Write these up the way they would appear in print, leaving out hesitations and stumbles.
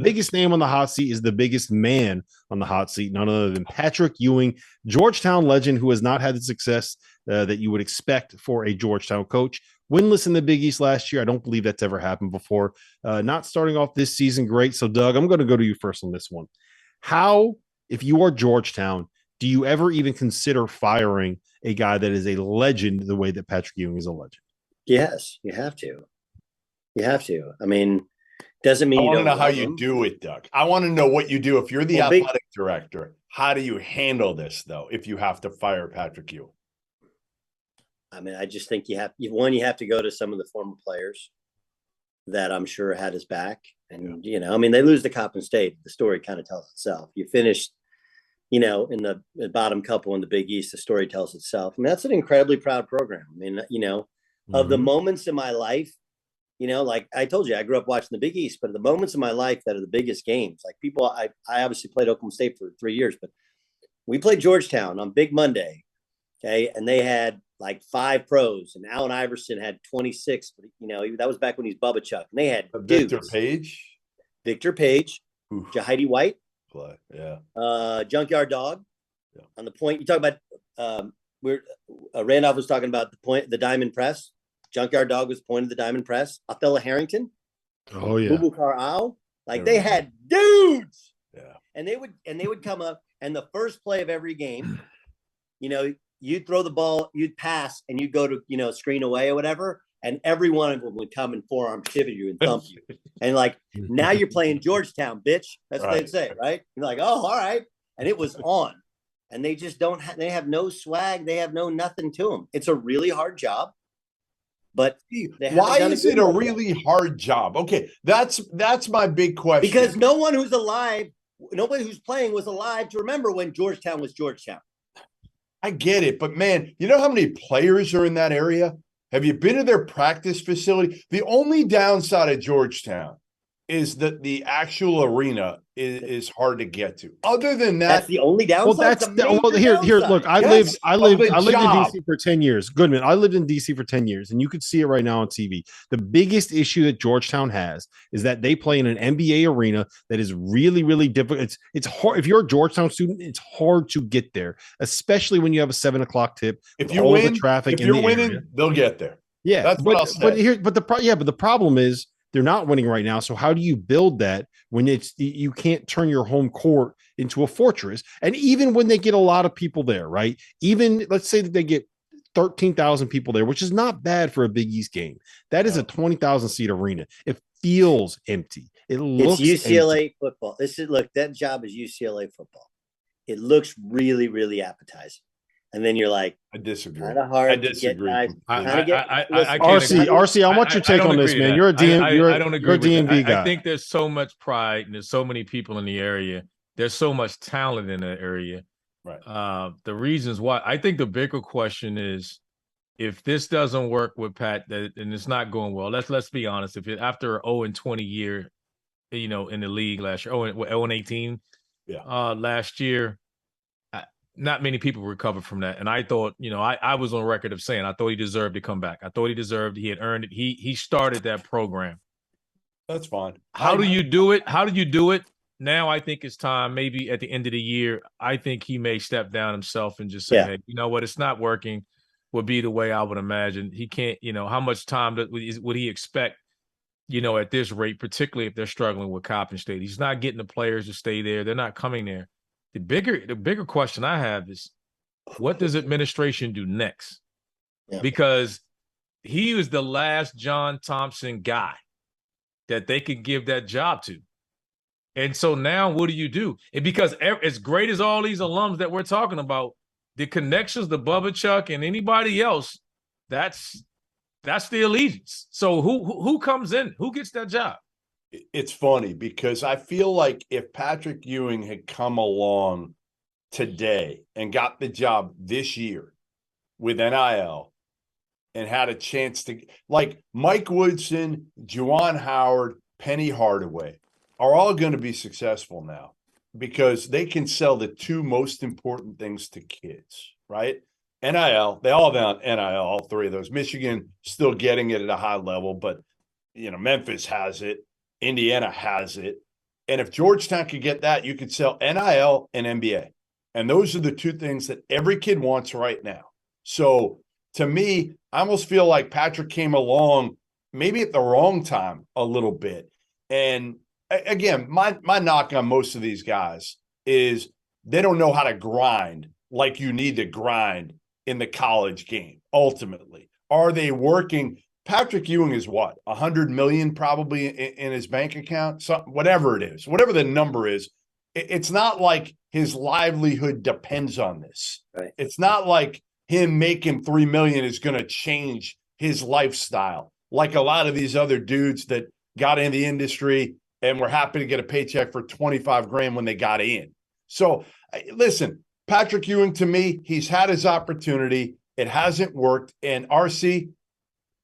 Biggest name on the hot seat is the biggest man on the hot seat, none other than Patrick Ewing, Georgetown legend who has not had the success that you would expect for a Georgetown coach. Winless in the Big East last year. I don't believe that's ever happened before. Not starting off this season great. So, Doug, I'm going to go to you first on this one. How, if you are Georgetown, do you ever even consider firing a guy that is a legend the way that Patrick Ewing is a legend? Yes, you have to. You have to. I mean, doesn't mean I you want to don't know how love you him. do it, Doug. I want to know what you do. If you're the athletic director, how do you handle this, though, if you have to fire Patrick Ewing? I mean, I just think you have to go to some of the former players that I'm sure had his back. And, I mean, they lose to Coppin State. The story kind of tells itself. You finished, in the bottom couple in the Big East, the story tells itself. I mean, that's an incredibly proud program. I mean, of the moments in my life, like I told you, I grew up watching the Big East, but the moments in my life that are the biggest games, like I obviously played Oklahoma State for 3 years, but we played Georgetown on Big Monday. Okay. And they had like 5 pros, and Allen Iverson had 26, but that was back when he's Bubba Chuck, and they had Victor Page, Jahidi White, Junkyard Dog. Yeah. On the point, you talk about, Randolph was talking about the diamond press. Junkyard Dog was the point of the diamond press. Othello Harrington. Oh yeah. Bubakar Al. Like they had dudes. Yeah. And they would come up, and the first play of every game, you'd throw the ball, you'd pass, and you'd go to, screen away or whatever. And every one of them would come and forearm shiver you and thump you. And like, now you're playing Georgetown, bitch. That's what they'd say, right? You're like, oh, all right. And it was on. And they just they have no swag. They have no nothing to them. It's a really hard job. But why is it a really hard job? Okay, that's my big question. Because nobody who's playing was alive to remember when Georgetown was Georgetown. I get it, but man, you know how many players are in that area? Have you been to their practice facility? The only downside of Georgetown is that the actual arena is hard to get to. Other than that, that's the only downside. Here. Look, I lived in DC for 10 years. Goodman, I lived in DC for 10 years, and you could see it right now on TV. The biggest issue that Georgetown has is that they play in an NBA arena that is really, really difficult. It's hard. If you're a Georgetown student, it's hard to get there, especially when you have a 7:00 tip. If you win, if you're winning, they'll get there. Yeah, that's what I'll say. But the problem is, they're not winning right now. So how do you build that when you can't turn your home court into a fortress? And even when they get a lot of people there, right? Even let's say that they get 13,000 people there, which is not bad for a Big East game. That is a 20,000 seat arena. It feels empty. It's UCLA empty. football. That job is UCLA football. It looks really, really appetizing. And then you're like, I disagree. Kind of hard. I disagree. RC, I want your take on this, man. You're a DM. I don't agree. You're a DMV guy. I think there's so much pride and there's so many people in the area. There's so much talent in the area. Right. The reasons why. I think the bigger question is, if this doesn't work with Pat, and it's not going well. Let's be honest. If after an 0-20 year, in the league last year, 0-18, last year. Not many people recovered from that. And I thought, I was on record of saying I thought he deserved to come back. I thought he had earned it. He started that program. That's fine. How do you do it? Now I think it's time, maybe at the end of the year, I think he may step down himself and just say, hey, you know what, it's not working, would be the way I would imagine. He can't, how much time would he expect, at this rate, particularly if they're struggling with Coppin State. He's not getting the players to stay there. They're not coming there. The bigger question I have is, what does administration do next? Yeah. Because he was the last John Thompson guy that they could give that job to. And so now what do you do? And because as great as all these alums that we're talking about, the connections, the Bubba Chuck and anybody else, that's the allegiance. So who comes in? Who gets that job? It's funny because I feel like if Patrick Ewing had come along today and got the job this year with NIL and had a chance to, like Mike Woodson, Juwan Howard, Penny Hardaway are all going to be successful now because they can sell the two most important things to kids, right? NIL, they all have NIL, all three of those. Michigan still getting it at a high level, but Memphis has it. Indiana has it. And if Georgetown could get that, you could sell NIL and NBA. And those are the two things that every kid wants right now. So to me, I almost feel like Patrick came along maybe at the wrong time a little bit. And again, my knock on most of these guys is they don't know how to grind like you need to grind in the college game. Ultimately, are they working? Patrick Ewing is what, 100 million probably in his bank account, so whatever it is, whatever the number is. It's not like his livelihood depends on this. Right. It's not like him making 3 million is going to change his lifestyle like a lot of these other dudes that got in the industry and were happy to get a paycheck for 25 grand when they got in. So listen, Patrick Ewing, to me, he's had his opportunity. It hasn't worked. And RC,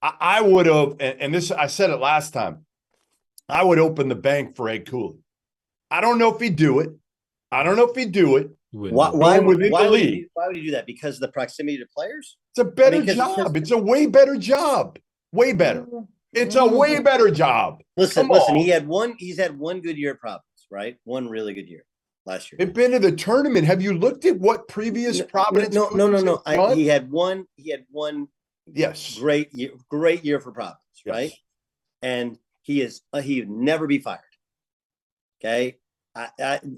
I would have, and this, I said it last time, I would open the bank for Ed Cooley. I don't know if he'd do it. Why would you do that? Because of the proximity to players? It's a better job. It's a way better job. Way better. It's a way better job. Listen, he's had one good year at Providence, right? One really good year last year. They've been to the tournament. Have you looked at what previous Providence? No. He had one. Yes. Great year for Providence, right? Yes. And he would never be fired. Okay.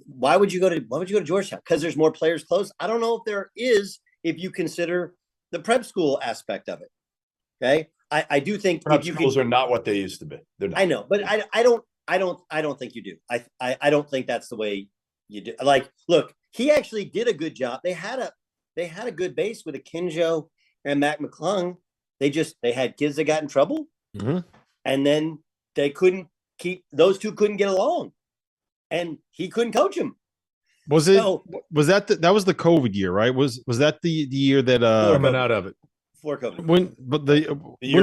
Why would you go to Georgetown? Because there's more players close. I don't know if there is, if you consider the prep school aspect of it. Okay. I do think prep schools are not what they used to be. They're not. I know, but I don't think you do. I don't think that's the way you do. Like, look, he actually did a good job. They had a good base with Akinjo and Mac McClung. They had kids that got in trouble, and then they couldn't keep, those two couldn't get along, and he couldn't coach them. Was that the COVID year, right? Was that the year that coming out of it before COVID? When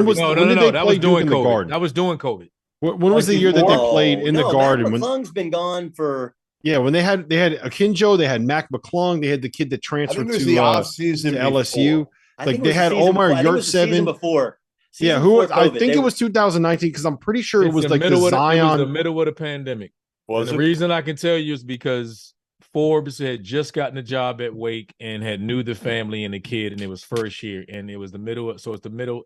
was no, that was during COVID. That was during COVID. When was the year that they played in the Garden? Mac McClung's been gone for. Yeah, when they had Akinjo, they had Mac McClung, they had the kid that transferred to LSU. Like they had Omar Yurtseven before. I think it was 2019 because I'm pretty sure it was like the Zion. It was the middle of the pandemic. The reason I can tell you is because Forbes had just gotten a job at Wake and had knew the family and the kid, and it was first year, and it was the middle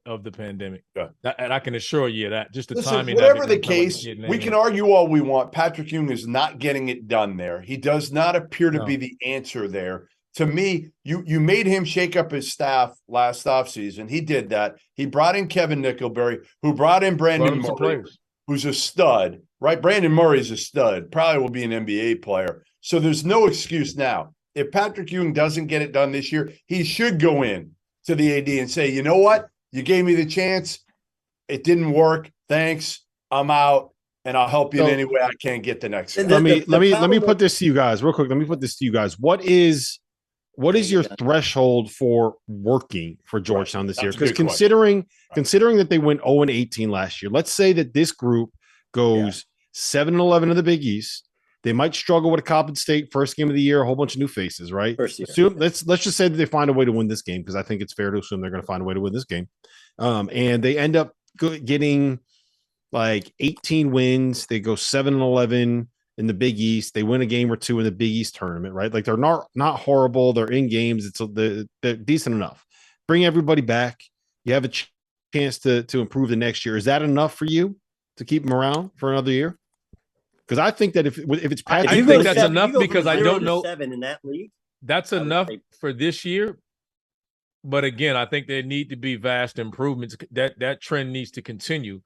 of the pandemic. Yeah. And I can assure you that just the timing. Whatever the case, we can argue all we want. Patrick Ewing is not getting it done there. He does not appear to be the answer there. To me, you made him shake up his staff last offseason. He did that. He brought in Kevin Nickelberry, who brought in Brandon Murray, who's a stud, right? Brandon Murray's a stud, probably will be an NBA player. So there's no excuse now. If Patrick Ewing doesn't get it done this year, he should go in to the AD and say, you know what? You gave me the chance. It didn't work. Thanks. I'm out. And I'll help you in any way I can get the next. Let me put this to you guys real quick. Let me put this to you guys. What is your threshold for working for Georgetown this year? Because considering that they went 0-18 last year, let's say that this group goes 7-11 in the Big East. They might struggle with a Coppin State first game of the year, a whole bunch of new faces, right? Let's just say that they find a way to win this game, because I think it's fair to assume they're going to find a way to win this game. And they end up getting like 18 wins. They go 7-11 in the Big East. They win a game or two in the Big East tournament, right? Like they're not horrible. They're in games. They're decent enough. Bring everybody back. You have a chance to improve the next year. Is that enough for you to keep them around for another year? Because I think that if it's Patrick, I think that's enough, because I don't know 7 in that league. That's enough for this year. But again, I think there need to be vast improvements. That trend needs to continue.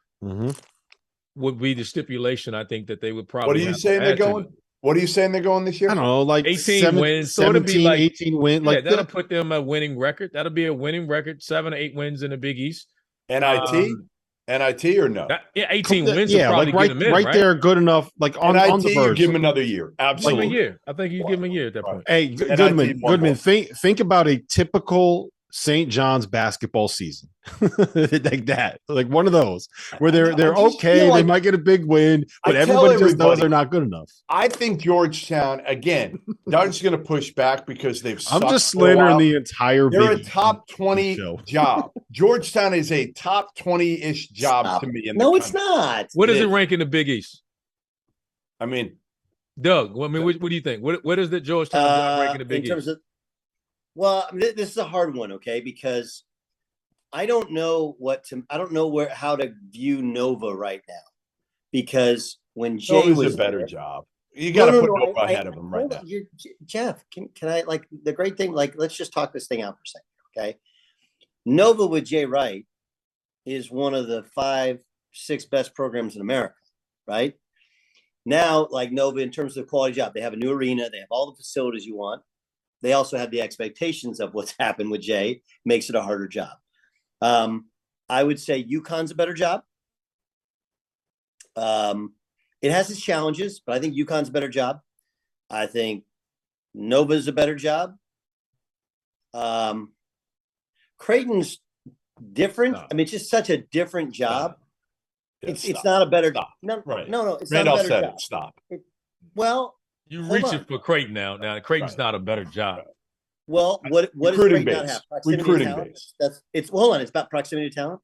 Would be the stipulation. I think that they would probably. What are you saying they're going? What are you saying they're going this year? I don't know, like 18 wins. So 17, like 18 wins. Like that'll put them a winning record. That'll be a winning record. 7 or 8 wins in the Big East. NIT or no? 18 wins. Yeah, like right there, good enough. Like on the verge. Give him another year. Absolutely. Like a year. I think you give him a year at that point. Hey, Goodman. Think about a typical St. John's basketball season, like that, like one of those where they're okay. Like, they might get a big win, but everybody just knows they're not good enough. I think Georgetown, again, Doug's going to push back because they've. I'm just slandering the entire. They're a top 20 job. Georgetown is a top 20-ish job to me. No, it's not. What does it rank in the Big East? I mean, Doug, I mean, what do you think? What is the Georgetown job ranking the Big in terms East? of, well, I mean, this is a hard one, okay? Because I don't know how to view Nova right now. Because when Jay Nova's was a better there, job. You got to No, put no, Nova ahead of him right now. Jeff, can I, like, the great thing, like, let's just talk this thing out for a second, okay? Nova with Jay Wright is one of the 5-6 best programs in America, right? Now, like Nova, in terms of the quality job, they have a new arena, they have all the facilities you want. They also have the expectations of what's happened with Jay, makes it a harder job. I would say UConn's a better job. It has its challenges, but I think UConn's a better job. I think Nova's a better job. Creighton's different. Stop. I mean, it's just such a different job. Yeah, It's not a better Stop. no, Right. no, it's Randolph not a better said job. it. Stop. Well, You hold reaching on. for Creighton now. Now Creighton's Right. not a better job. Right. Well, what does Recruiting Creighton not base. have? Proximity to Recruiting talent? base. Hold on, it's about proximity to talent.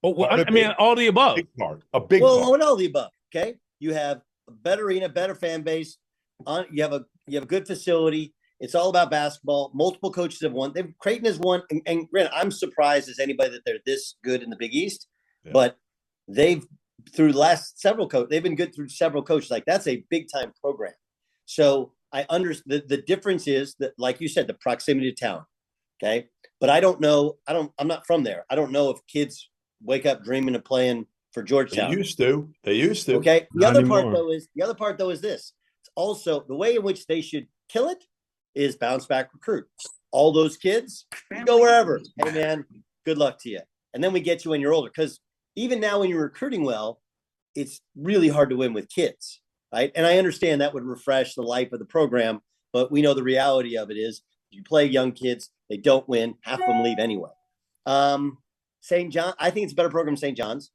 Oh, well, Part of I mean, it. all the above. Big part. A big Well, part. all the above. Okay, you have a better arena, better fan base. You have a good facility. It's all about basketball. Multiple coaches have won. Creighton has won, and granted, I'm surprised as anybody that they're this good in the Big East. Yeah. But they've through the last several coaches, they've been good through several coaches. Like, that's a big time program. So I understand the difference is that, like you said, the proximity to town. Okay, but I don't know. I'm not from there. I don't know if kids wake up dreaming of playing for Georgetown. They used to. Okay. The Not other part anymore. though is this. It's also the way in which they should kill it is bounce back recruit. All those kids go wherever. Hey man, good luck to you. And then we get you when you're older. Because even now when you're recruiting well, it's really hard to win with kids. Right. And I understand that would refresh the life of the program, but we know the reality of it is you play young kids, they don't win, half of them leave anyway. St. John, I think it's a better program than St. John's.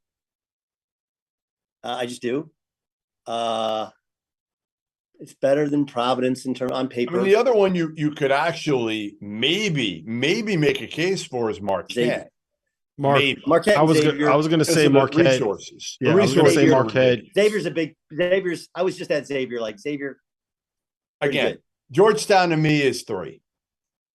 I just do. It's better than Providence on paper. I mean, the other one you could actually maybe make a case for is Marquette. Marquette. I was going to say Marquette. Resources. Yeah, I was going to say Marquette. Xavier's. I was just at Xavier. Like Xavier. Again, good. Georgetown to me is 3.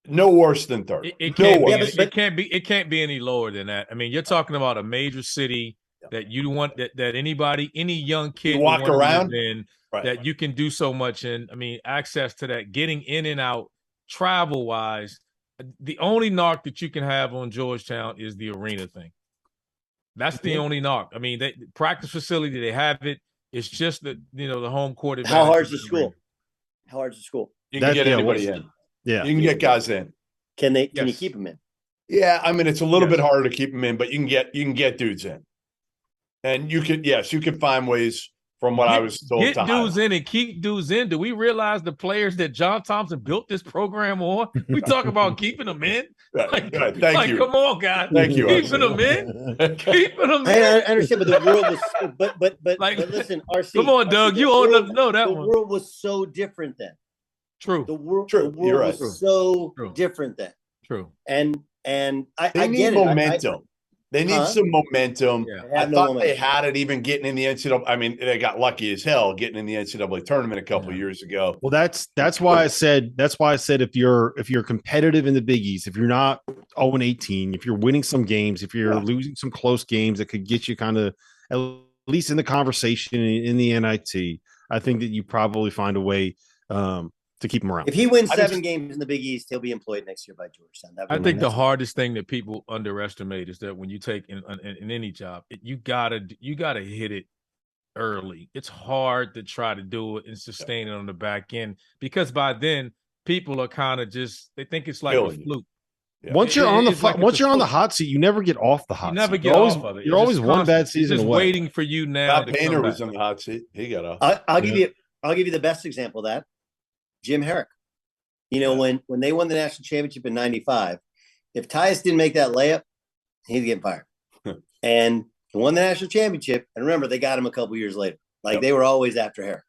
No worse than 3rd. It can't be any lower than that. I mean, you're talking about a major city that you want that any young kid walk around in, right, that you can do so much in. I mean, access to that, getting in and out, travel wise. The only knock that you can have on Georgetown is the arena thing. That's the only knock. I mean, practice facility, they have it. It's just that, the home court advantage. How hard's the school? How hard's the school? You can get anybody in. Yeah, you can get guys in. Can you keep them in? Yeah, I mean, it's a little bit harder to keep them in, but you can get dudes in. And you can find ways. From what I was told, get dudes in and keep dudes in. Do we realize the players that John Thompson built this program on? We talk about keeping them in. Thank you. Come on, guys. Thank you. Keeping them in. Keeping them in. I understand, but the world was. But listen, RC. Come on, Doug. You old enough to know that one. The world was so different then. True. The world You're right. was so different then. True. And I need get momentum. They need some momentum. Yeah. I thought they had it even getting in the NCAA. I mean, they got lucky as hell getting in the NCAA tournament a couple of years ago. Well, that's why I said if you're competitive in the Big East, if you're not 0-18, if you're winning some games, if you're losing some close games that could get you kind of at least in the conversation in the NIT, I think that you probably find a way to keep him around. If he wins 7 games in the Big East, he'll be employed next year by Georgetown. I think the hardest thing that people underestimate is that when you take in any job, you gotta hit it early. It's hard to try to do it and sustain it on the back end, because by then people are kind of they think it's like a fluke. Yeah. Once you're on the hot seat, you never get off the hot seat. You never get off of it. You're always one bad season away. Waiting for you now. Bob Painter was on the hot seat. He got off. I'll give you the best example of that. Jim Herrick. When they won the national championship in '95, if Tyus didn't make that layup, he'd get fired. And they won the national championship. And remember, they got him a couple years later. They were always after Herrick.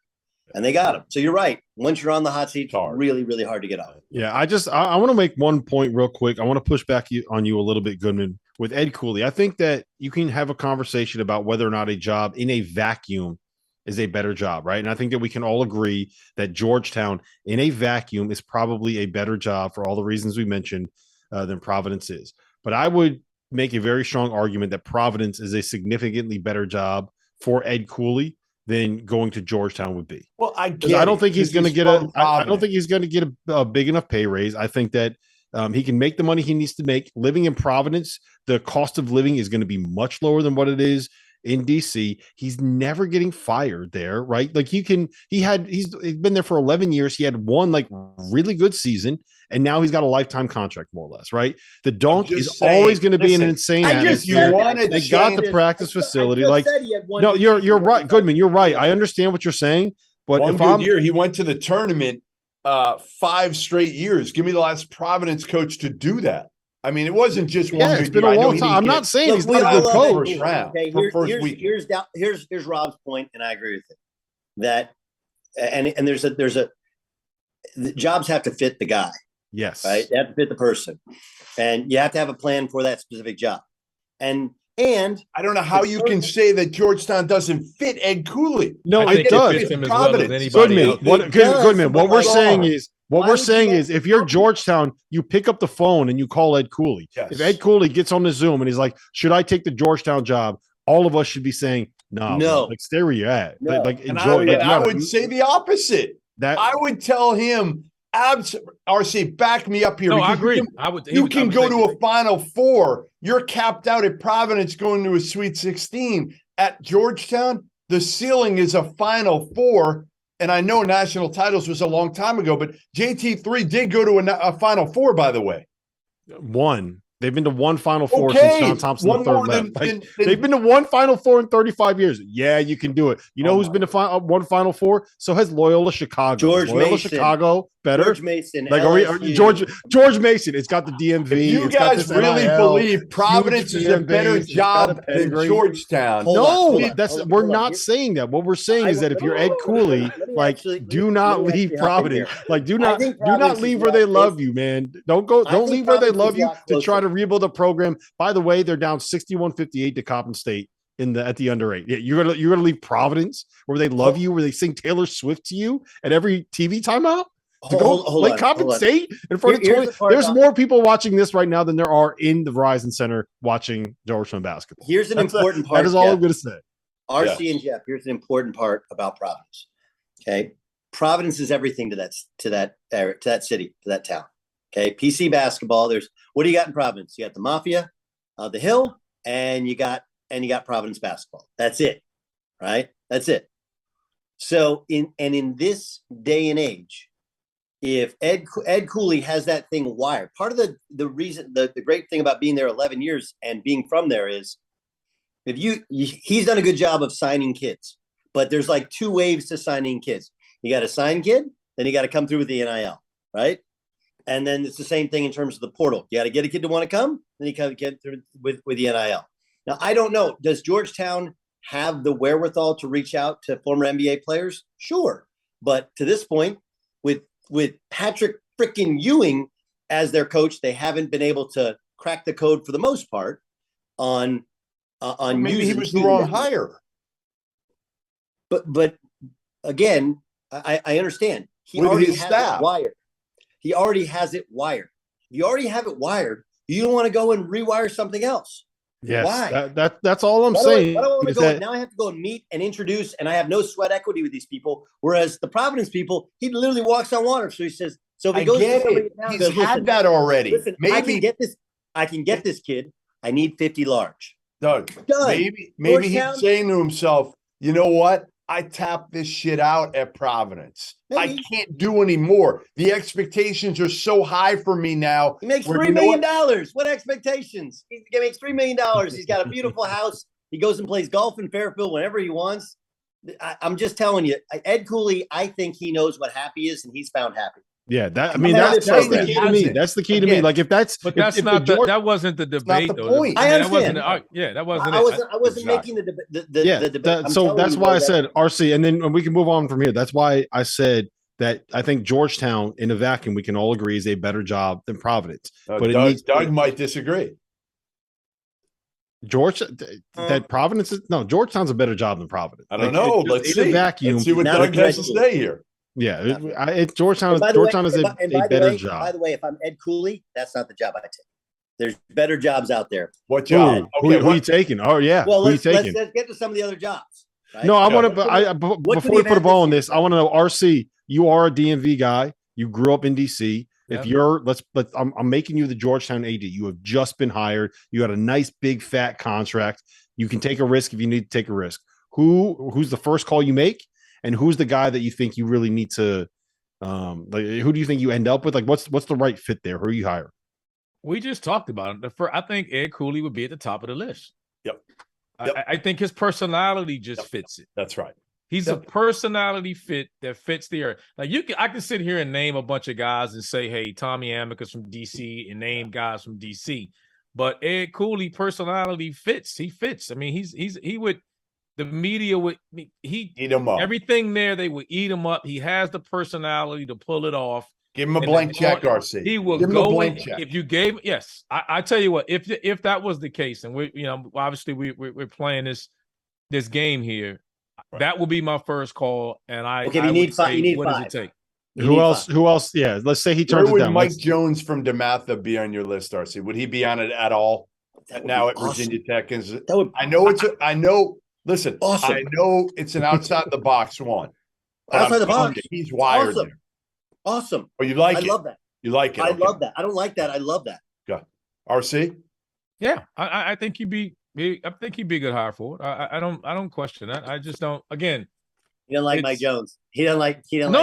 And they got him. So you're right. Once you're on the hot seat, it's really, really hard to get off. Yeah, I want to make one point real quick. I want to push back on you a little bit, Goodman, with Ed Cooley. I think that you can have a conversation about whether or not a job in a vacuum is a better job, right? And I think that we can all agree that Georgetown in a vacuum is probably a better job for all the reasons we mentioned than Providence is. But I would make a very strong argument that Providence is a significantly better job for Ed Cooley than going to Georgetown would be. Well, I don't think he's going to get I don't think he's going to get a big enough pay raise. I think that he can make the money he needs to make. Living in Providence, the cost of living is going to be much lower than what it is in DC. He's never getting fired there, right? Like he's been there for 11 years. He had one like really good season, and now he's got a lifetime contract, more or less, right? The Dunk is always going to be an insane atmosphere. They got the practice facility. Like, no, you're right, Goodman. You're right. I understand what you're saying, but one good year he went to the tournament 5 straight years. Give me the last Providence coach to do that. I mean, it wasn't just one. Yeah, it's been a long time. I'm not saying he's not a good coach. Here's Rob's point, and I agree with it. That and there's the jobs have to fit the guy. Yes, right. They have to fit the person, and you have to have a plan for that specific job. And I don't know how you can say that Georgetown doesn't fit Ed Cooley. No, it does. Goodman. What we're saying is, if you're Georgetown, you pick up the phone and you call Ed Cooley. Yes. If Ed Cooley gets on the Zoom and he's like, "Should I take the Georgetown job?" All of us should be saying, "No, like stay where you're at." No. Like and enjoy. I would say the opposite. I would tell him, RC, back me up here. No, I agree. You can go to a Final Four. You're capped out at Providence going to a Sweet 16. At Georgetown, the ceiling is a Final Four. And I know national titles was a long time ago, but JT3 did go to a Final Four, by the way. One. They've been to one Final Four since John Thompson the third left. They've been to one Final Four in 35 years. Yeah, you can do it. You know who's been to one Final Four? So has Loyola Chicago. George Mason. Chicago better. George Mason. Like George Mason. It's got the DMV. If you guys really believe Providence is a better job than Georgetown. No, we're not saying that. What we're saying is that if you're Ed Cooley, like do not leave Providence. Like do not leave where they love you, man. Don't leave where they love you to try to rebuild a program. By the way, they're down 61-58 to Coppin State at the under 8. Yeah, you're gonna leave Providence where they love you, where they sing Taylor Swift to you at every TV timeout to go play Coppin State in front of 20. There's more people watching this right now than there are in the Verizon Center watching Georgetown basketball. Here's an important part. That is all I'm going to say. RC and Jeff, here's an important part about Providence. Okay, Providence is everything to that city, to that town. Okay, PC basketball. What do you got in Providence? You got the Mafia, the Hill, and you got Providence basketball. That's it, right? That's it. So in this day and age, if Ed Cooley has that thing wired, part of the reason, the great thing about being there 11 years and being from there is, he's done a good job of signing kids, but there's like 2 waves to signing kids. You got to sign kid, then you got to come through with the NIL, right? And then it's the same thing in terms of the portal. You got to get a kid to want to come, then you got to get through with the NIL. Now, I don't know. Does Georgetown have the wherewithal to reach out to former NBA players? Sure. But to this point, with Patrick freaking Ewing as their coach, they haven't been able to crack the code for the most part on maybe he was the wrong hire. But again, I understand. He already has it wired. He already has it wired. If you already have it wired, you don't want to go and rewire something else. Yes, why? That's all I'm saying. Now I have to go and meet and introduce, and I have no sweat equity with these people. Whereas the Providence people, he literally walks on water. So he says, "So if he goes to somebody now, he's had that already. Listen, maybe I can get this kid. I need 50 large." Doug, maybe he's saying to himself, "You know what? I tapped this shit out at Providence. Maybe. I can't do any more. The expectations are so high for me now." He makes $3 million. What expectations? He makes $3 million. He's got a beautiful house. He goes and plays golf in Fairfield whenever he wants. I'm just telling you, Ed Cooley, I think he knows what happy is, and he's found happy. Yeah, that's the key to me. That's the key to me. Like that wasn't the debate. Not the point. I understand. That wasn't. I wasn't making the debate. So that's why I said RC, and then we can move on from here. That's why I said that I think Georgetown in a vacuum, we can all agree, is a better job than Providence. But Doug might disagree. That Providence is no Georgetown's a better job than Providence. I don't know. Let's see. Vacuum. Let's see what Doug has to say here. Yeah, Georgetown is a better job. By the way, if I'm Ed Cooley, that's not the job I take. There's better jobs out there. What job? Who are you taking? Oh yeah. Well, let's get to some of the other jobs. Right? No, I want to. Before we put a ball on this, I want to know, RC. You are a DMV guy. You grew up in DC. If you're, I'm making you the Georgetown AD. You have just been hired. You had a nice big fat contract. You can take a risk if you need to take a risk. Who's the first call you make, and who's the guy that you think you really need to? Who do you think you end up with? Like, what's the right fit there? Who are you hire? We just talked about it. I think Ed Cooley would be at the top of the list. Yep. I think his personality just fits it. That's right. He's a personality fit that fits the area. Like I can sit here and name a bunch of guys and say, hey, Tommy Amica's from DC, and name guys from DC. But Ed Cooley personality fits. He fits. I mean, he would, the media would, eat him up. Everything there, they would eat him up. He has the personality to pull it off. Give him a blank check, RC. He will go in, if you gave. Yes, I tell you what. If that was the case, and we, obviously we're playing this game here, that will be my first call. And you need five. What does it take? Who else? Yeah, let's say he turns it down. Mike Jones from DeMatha be on your list, RC? Would he be on it at all? Now at Virginia Tech, I know. Listen, awesome. I know it's an outside the box one. Outside the box, he's wired there. Awesome. Oh, you like it? I love that. You like it? I love that. I don't like that. I love that. Good. RC? Yeah, I think he'd be a good hire for it. I don't question that. I just don't. Again, he doesn't like Mike Jones. He doesn't like. No.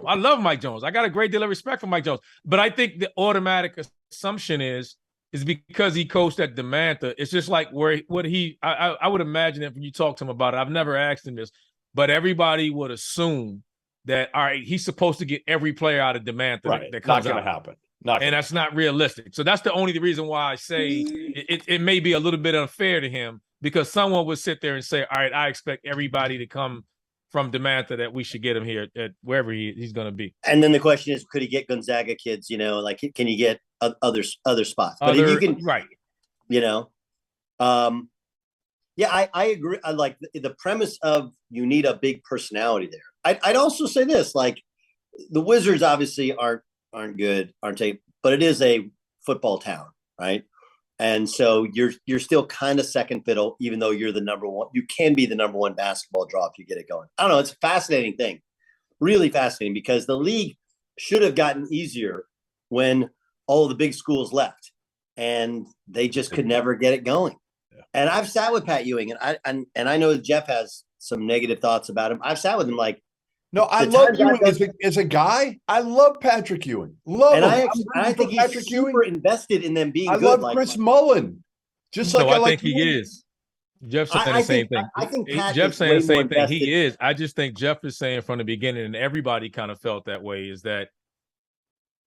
I love Mike Jones. I got a great deal of respect for Mike Jones. But I think the automatic assumption is because he coached at DeMatha. It's just like I would imagine that when you talk to him about it. I've never asked him this, but everybody would assume that, all right, he's supposed to get every player out of DeMatha that comes out. Not going to happen. And that's not realistic. So that's the only reason why I say it may be a little bit unfair to him, because someone would sit there and say, all right, I expect everybody to come from DeMatha, that we should get him here at wherever he's going to be. And then the question is, could he get Gonzaga kids? Can you get other spots? But if you can, right. I agree. I like the premise of you need a big personality there. I'd also say this, like, the Wizards obviously aren't good, but it is a football town, right? And so you're still kind of second fiddle, even though you're the number one. You can be the number one basketball draw if you get it going. I don't know. It's a fascinating thing, really fascinating, because the league should have gotten easier when all the big schools left, and they just could never get it going. Yeah. And I've sat with Pat Ewing, and I know Jeff has some negative thoughts about him. I've sat with him like. No, I love Ewing as a guy. I love Patrick Ewing. I think he's super invested in them being good. I love Chris Mullen. I think he is. Jeff's saying the same thing. I think Jeff's saying the same thing. He is. I just think Jeff is saying from the beginning, and everybody kind of felt that way, is that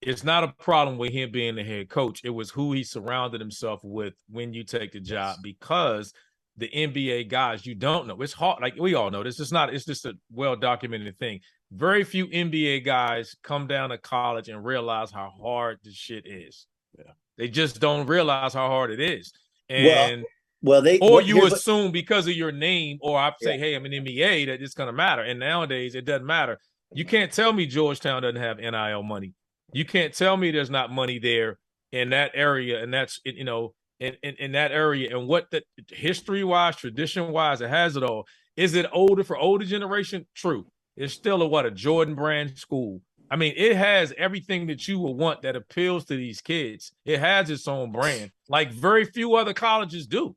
it's not a problem with him being the head coach. It was who he surrounded himself with when you take the job, because the NBA guys, you don't know. It's hard. Like, we all know this. It's just a well-documented thing. Very few NBA guys come down to college and realize how hard this shit is. Yeah. They just don't realize how hard it is. And you assume because of your name, or I say, hey, I'm an NBA, that it's going to matter. And nowadays it doesn't matter. You can't tell me Georgetown doesn't have NIL money. You can't tell me there's not money there in that area. And that's, in that area, and what the history-wise, tradition-wise, it has it all. Is it older for older generation? True. It's still a Jordan brand school. I mean, it has everything that you would want that appeals to these kids. It has its own brand, like very few other colleges do.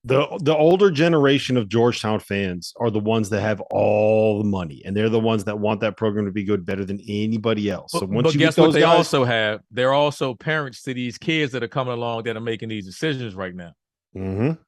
The older generation of Georgetown fans are the ones that have all the money, and they're the ones that want that program to be good better than anybody else. So but guess what they also have? They're also parents to these kids that are coming along that are making these decisions right now. Mm-hmm.